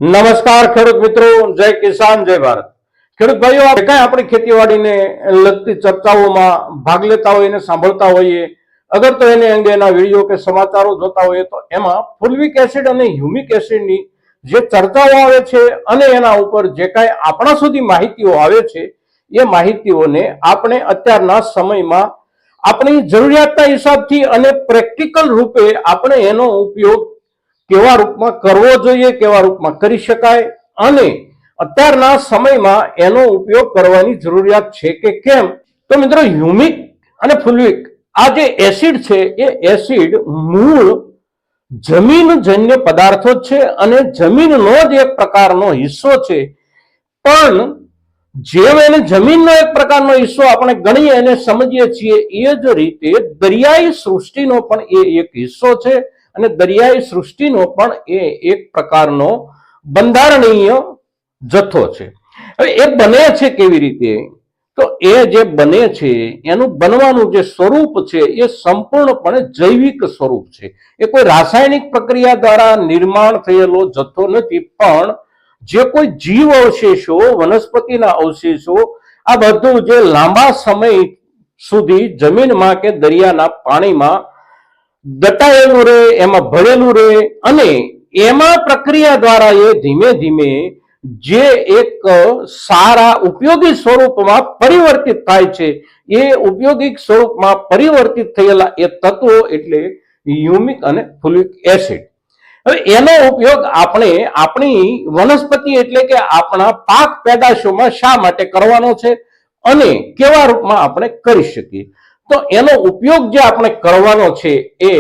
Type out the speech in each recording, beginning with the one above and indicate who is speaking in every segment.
Speaker 1: નમસ્કાર ખેડૂત મિત્રો, જય કિસાન, જય ભારત। ખેડૂત ભાઈઓ, આપણી ખેતીવાડીને લગતી ચર્ચાઓમાં ભાગ લેતા હોય અને સાંભળતા હોઈએ, અગર તો એને અંગેના વિડીયો કે સમાચારો જોતા હોઈએ તો એમાં ફુલ્વિક એસિડ અને હ્યુમિક એસિડની જે ચર્ચાઓ આવે છે અને એના ઉપર જે કાંઈ આપણા સુધી માહિતીઓ આવે છે એ માહિતીઓને આપણે અત્યારના સમયમાં આપણી જરૂરિયાતના હિસાબથી અને પ્રેક્ટિકલ રૂપે આપણે એનો ઉપયોગ કેવા રૂપમાં કરવો જોઈએ, કેવા રૂપમાં કરી શકાય અને અત્યારના સમયમાં એનો ઉપયોગ કરવાની જરૂરિયાત છે કે કેમ। તો મિત્રો, હ્યુમિક અને ફુલ્વિક આ જે એસિડ છે એ એસિડ મૂળ જમીનજન્ય પદાર્થો છે અને જમીનનો જ એક પ્રકારનો હિસ્સો છે। પણ જેમ એને જમીનનો એક પ્રકારનો હિસ્સો આપણે ગણીએ અને સમજીએ છીએ એ જ રીતે દરિયાઈ સૃષ્ટિનો પણ એ એક હિસ્સો છે અને દરિયાઈ સૃષ્ટિનો પણ એ એક પ્રકારનો બંધારણીય જથ્થો છે। હવે એ બને છે કેવી રીતે? તો એ જે બને છે એનું બનવાનું જે સ્વરૂપ છે એ સંપૂર્ણપણે જૈવિક સ્વરૂપ છે। એ કોઈ રાસાયણિક પ્રક્રિયા દ્વારા નિર્માણ થયેલો જથ્થો નથી, પણ જે કોઈ જીવ અવશેષો, વનસ્પતિના અવશેષો, આ બધું જે લાંબા સમય સુધી જમીનમાં કે દરિયાના પાણીમાં દટાયેલું રહે, એમાં ભરેલું રહે અને એમાં પ્રક્રિયા દ્વારા એ ધીમે ધીમે જે એક સારા ઉપયોગી સ્વરૂપમાં પરિવર્તિત થાય છે, એ ઉપયોગી સ્વરૂપમાં પરિવર્તિત થયેલા એ તત્વો એટલે હ્યુમિક અને ફુલ્વિક એસિડ। હવે એનો ઉપયોગ આપણે આપણી વનસ્પતિ એટલે કે આપણા પાક પેદાશોમાં શા માટે કરવાનો છે અને કેવા રૂપમાં આપણે કરી શકીએ? તો એનો ઉપયોગ જે આપણે કરવાનો છે એ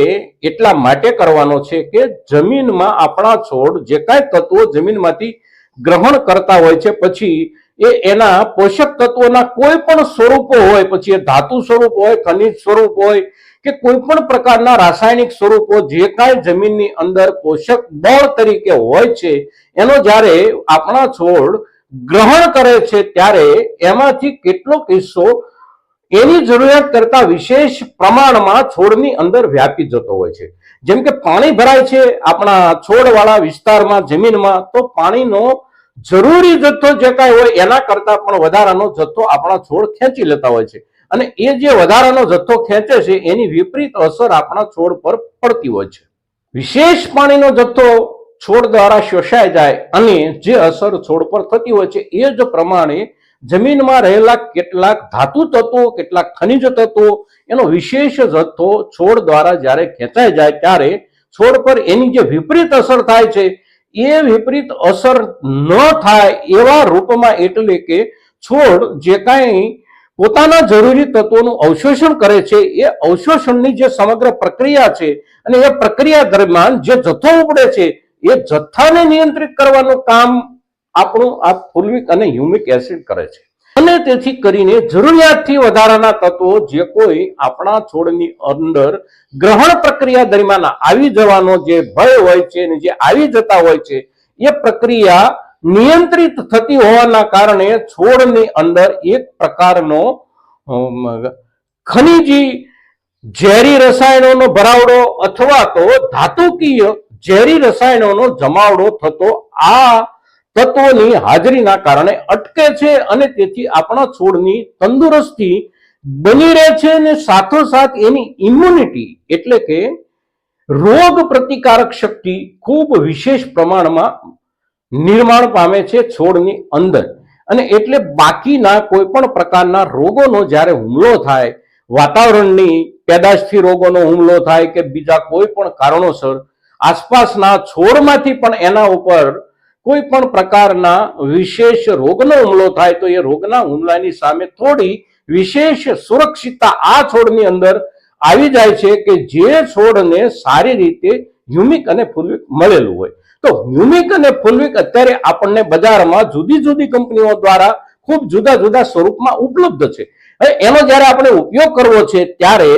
Speaker 1: એટલા માટે કરવાનો છે કે જમીનમાં આપણા છોડ જે કાંઈ તત્વો જમીનમાંથી ગ્રહણ કરતા હોય છે, પછી એ એના પોષક તત્વોના કોઈ પણ સ્વરૂપો હોય, પછી એ ધાતુ સ્વરૂપ હોય, ખનિજ સ્વરૂપ હોય કે કોઈ પણ પ્રકારના રાસાયણિક સ્વરૂપો જે કાંઈ જમીનની અંદર પોષક બળ તરીકે હોય છે, એનો જ્યારે આપણા છોડ ગ્રહણ કરે છે ત્યારે એમાંથી કેટલોક હિસ્સો એની જરૂરિયાત કરતા વિશેષ પ્રમાણમાં છોડની અંદર વ્યાપી જતો હોય છે। જેમ કે પાણી ભરાય છે આપણા છોડવાળા વિસ્તારમાં, જમીનમાં, તો પાણીનો જરૂરી જથ્થો જે કાંઈ હોય એના કરતા પણ વધારાનો જથ્થો આપણા છોડ ખેંચી લેતા હોય છે અને એ જે વધારાનો જથ્થો ખેંચે છે એની વિપરીત અસર આપણા છોડ પર પડતી હોય છે। વિશેષ પાણીનો જથ્થો છોડ દ્વારા શોષાઈ જાય અને જે અસર છોડ પર થતી હોય છે એ જ પ્રમાણે જમીનમાં રહેલા કેટલાક ધાતુ તત્વો, કેટલાક ખનિજ તત્વો, એનો વિશેષ જથ્થો છોડ દ્વારા જ્યારે ખેંચાઈ જાય ત્યારે છોડ પર એની જે વિપરીત અસર થાય છે એ વિપરીત અસર ન થાય એવા રૂપમાં, એટલે કે છોડ જે કાંઈ પોતાના જરૂરી તત્વોનું અવશોષણ કરે છે એ અવશોષણની જે સમગ્ર પ્રક્રિયા છે અને એ પ્રક્રિયા દરમિયાન જે જથ્થો ઉપડે છે એ જથ્થાને નિયંત્રિત કરવાનું કામ આપણું આ ફુલ્વિક અને હ્યુમિક એસિડ કરે છે। અને તેથી કરીને જરૂરિયાતથી વધારાના તત્વો જે કોઈ આપણા છોડની અંદર ગ્રહણ પ્રક્રિયા દરમિયાન આવી જવાનો જે ભય હોય છે અને જે આવી જતા હોય છે એ પ્રક્રિયા નિયંત્રિત થતી હોવાના કારણે છોડની અંદર એક પ્રકારનો ખનિજી ઝેરી રસાયણોનો ભરાવડો અથવા તો ધાતુકીય ઝેરી રસાયણોનો જમાવડો થતો આ તત્વોની હાજરીના કારણે અટકે છે અને તેથી આપણા છોડની તંદુરસ્તી બની રહે છે અને સાથોસાથ એની ઇમ્યુનિટી એટલે કે રોગ પ્રતિકારક શક્તિ ખૂબ વિશેષ પ્રમાણમાં નિર્માણ પામે છે છોડની અંદર। અને એટલે બાકીના કોઈ પણ પ્રકારના રોગોનો જ્યારે હુમલો થાય, વાતાવરણની પેદાશથી રોગોનો હુમલો થાય કે બીજા કોઈ પણ કારણોસર આસપાસના છોડમાંથી પણ એના ઉપર કોઈ પણ પ્રકારના વિશેષ રોગનો હુમલો થાય તો એ રોગના હુમલાની સામે થોડી વિશેષ સુરક્ષિતતા આ છોડની અંદર આવી જાય છે કે જે છોડને સારી રીતે હ્યુમિક અને ફુલ્વિક મળેલું હોય। તો હ્યુમિક અને ફુલ્વિક અત્યારે આપણને બજારમાં જુદી જુદી કંપનીઓ દ્વારા ખૂબ જુદા જુદા સ્વરૂપમાં ઉપલબ્ધ છે। હવે એનો જ્યારે આપણે ઉપયોગ કરવો છે ત્યારે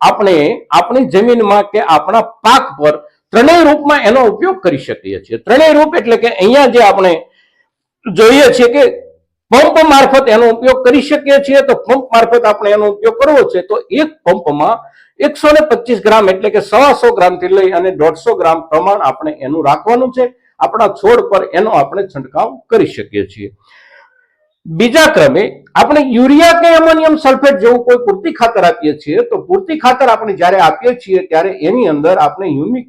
Speaker 1: આપણે આપણી જમીનમાં કે આપણા પાક પર ત્રણેય રૂપમાં એનો ઉપયોગ કરી શકીએ છીએ। ત્રણેય રૂપ એટલે કે અહીંયા જે આપણે જોઈએ છીએ કે પંપ મારફત એનો ઉપયોગ કરી શકીએ છીએ, તો પંપ મારફત આપણે એનો ઉપયોગ કરવો છે તો એક પંપમાં 125 ગ્રામ એટલે કે 125 ગ્રામથી લઈ અને 150 ગ્રામ પ્રમાણ આપણે એનું રાખવાનું છે। આપણા છોડ પર એનો આપણે છંટકાવ કરી શકીએ છીએ. બીજા ક્રમે આપણે યુરિયા કે એમોનિયમ સલ્ફેટ જેવું કોઈ પૂરતી ખાતર આપીએ છીએ તો પૂરતી ખાતર આપણે જ્યારે આપીએ છીએ ત્યારે એની અંદર આપણે હ્યુમિક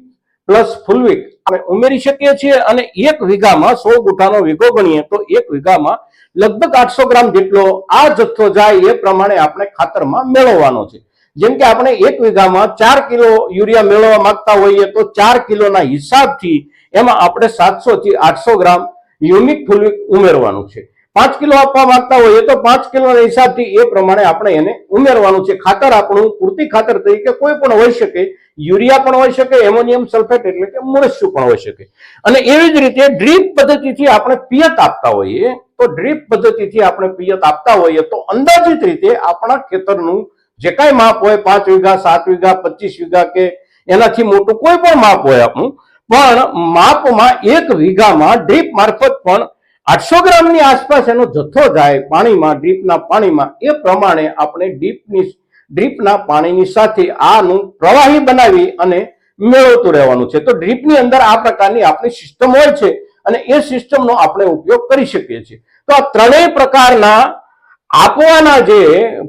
Speaker 1: પ્લસ ફુલવિક આપણે ઉમેરી શકીએ છીએ અને 1 વીઘામાં 100 ગુંઠાનો વીઘો ગણીએ તો 1 વીઘામાં લગભગ 800 ગ્રામ જેટલો આ જથ્થો જાય એ પ્રમાણે આપણે ખાતરમાં મેળવવાનો છે. જેમ કે આપણે 1 વીઘામાં 4 કિલો યુરિયા મેળવવા માંગતા હોઈએ તો 4 કિલોના હિસાબથી એમાં આપણે 700 થી 800 ગ્રામ હ્યુમિક ફુલવિક ઉમેરવાનું છે. 5 કિલો આપવા માંગતા હોઈએ તો 5 કિલોના હિસાબથી એ પ્રમાણે આપણે એને ઉમેરવાનું છે. ખાતર આપણું પૂરતી ખાતર તરીકે કોઈ પણ હોઈ શકે, યુરિયા પણ હોઈ શકે, એમોનિયમ સલ્ફેટ એટલે કે મૂળિયું પણ હોઈ શકે. અને એવી જ રીતે ડ્રીપ પદ્ધતિથી આપણે પિયત આપતા હોઈએ તો ડ્રીપ પદ્ધતિથી આપણે પિયત આપતા હોઈએ તો અંદાજિત રીતે આપણા ખેતરનું જે કાંઈ માપ હોય 5 વીઘા, 7 વીઘા, 25 વીઘા કે એનાથી મોટું કોઈ પણ માપ હોય આપણું, પણ માપમાં 1 વીઘામાં ડ્રીપ મારફત પણ 800 ગ્રામની આસપાસ એનો જથ્થો જાય પાણીમાં, ડ્રીપના પાણીમાં, એ પ્રમાણે આપણે ડ્રીપના પાણીની સાથે આનું પ્રવાહી બનાવી અને મેળવતું રહેવાનું છે. તો ડ્રીપની અંદર આ પ્રકારની આપણી સિસ્ટમ હોય છે અને એ સિસ્ટમનો આપણે ઉપયોગ કરી શકીએ છીએ. તો આ ત્રણેય પ્રકારના આપવાના જે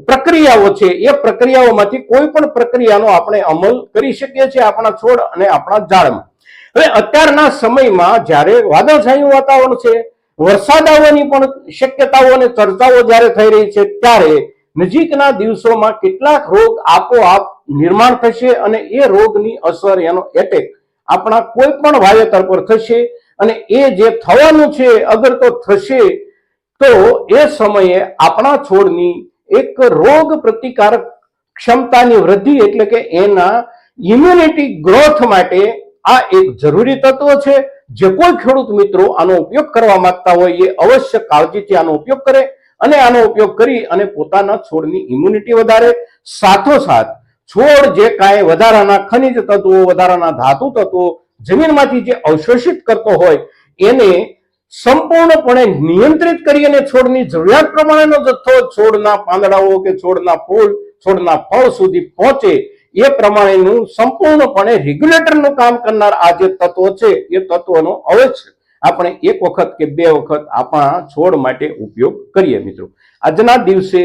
Speaker 1: પ્રક્રિયાઓ છે એ પ્રક્રિયાઓમાંથી કોઈ પણ પ્રક્રિયાનો આપણે અમલ કરી શકીએ છીએ આપણા છોડ અને આપણા ઝાડમાં. હવે અત્યારના સમયમાં જ્યારે વાદળછાયું વાતાવરણ છે, વરસાદ આવવાની પણ શક્યતાઓ અને ચર્ચાઓ જ્યારે થઈ રહી છે ત્યારે નજીકના દિવસોમાં કેટલાક રોગ આપોઆપ નિર્માણ થશે અને એ રોગની અસર, એનો એટેક આપણા કોઈ પણ વાવેતર પર થશે અને એ જે થવાનું છે અગર તો થશે તો એ સમયે આપણા છોડની એક રોગ પ્રતિકારક ક્ષમતાની વૃદ્ધિ એટલે કે એના ઇમ્યુનિટી ગ્રોથ માટે આ એક જરૂરી તત્વ છે. જે કોઈ ખેડૂત મિત્રો આનો ઉપયોગ કરવા માંગતા હોય એ અવશ્ય કાળજીથી આનો ઉપયોગ કરે અને આનો ઉપયોગ કરી અને પોતાના છોડની ઇમ્યુનિટી વધારે. સાથોસાથ છોડ જે કાંઈ વધારાના ખનિજ તત્વો, વધારાના ધાતુ તત્વો જમીનમાંથી જે અવશોષિત કરતો હોય એને સંપૂર્ણપણે નિયંત્રિત કરી અને છોડની જરૂરિયાત પ્રમાણેનો જથ્થો છોડના પાંદડાઓ કે છોડના ફૂલ, છોડના ફળ સુધી પહોંચે એ પ્રમાણેનું સંપૂર્ણપણે રેગ્યુલેટરનું કામ કરનાર આ જે તત્વો છે એ તત્વોનો અવશ્ય આપણે 1 વખત કે 2 વખત આપણા છોડ માટે ઉપયોગ કરીએ. મિત્રો, આજના દિવસે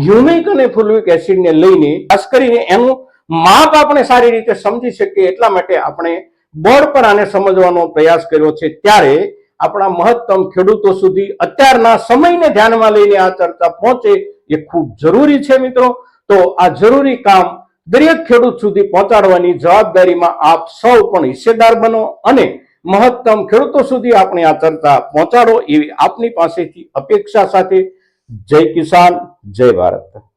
Speaker 1: હ્યુમિક અને ફુલવિક એસિડને લઈને ખાસ કરીને એનું માપ આપણે સારી રીતે સમજી શકીએ એટલા માટે આપણે બોર્ડ પર આને સમજવાનો પ્રયાસ કર્યો છે. ત્યારે આપણા મહત્તમ ખેડૂતો સુધી અત્યારના સમયને ધ્યાનમાં લઈને આ ચર્ચા પહોંચે એ ખૂબ જરૂરી છે. મિત્રો, તો આ જરૂરી કામ દરેક ખેડૂત સુધી પહોંચાડવાની જવાબદારીમાં આપ સૌ પણ હિસ્સેદાર બનો અને મહત્તમ ખેડૂતો સુધી આપણે આ ચર્ચા પહોંચાડો એવી આપની પાસેથી અપેક્ષા સાથે જય કિસાન, જય ભારત.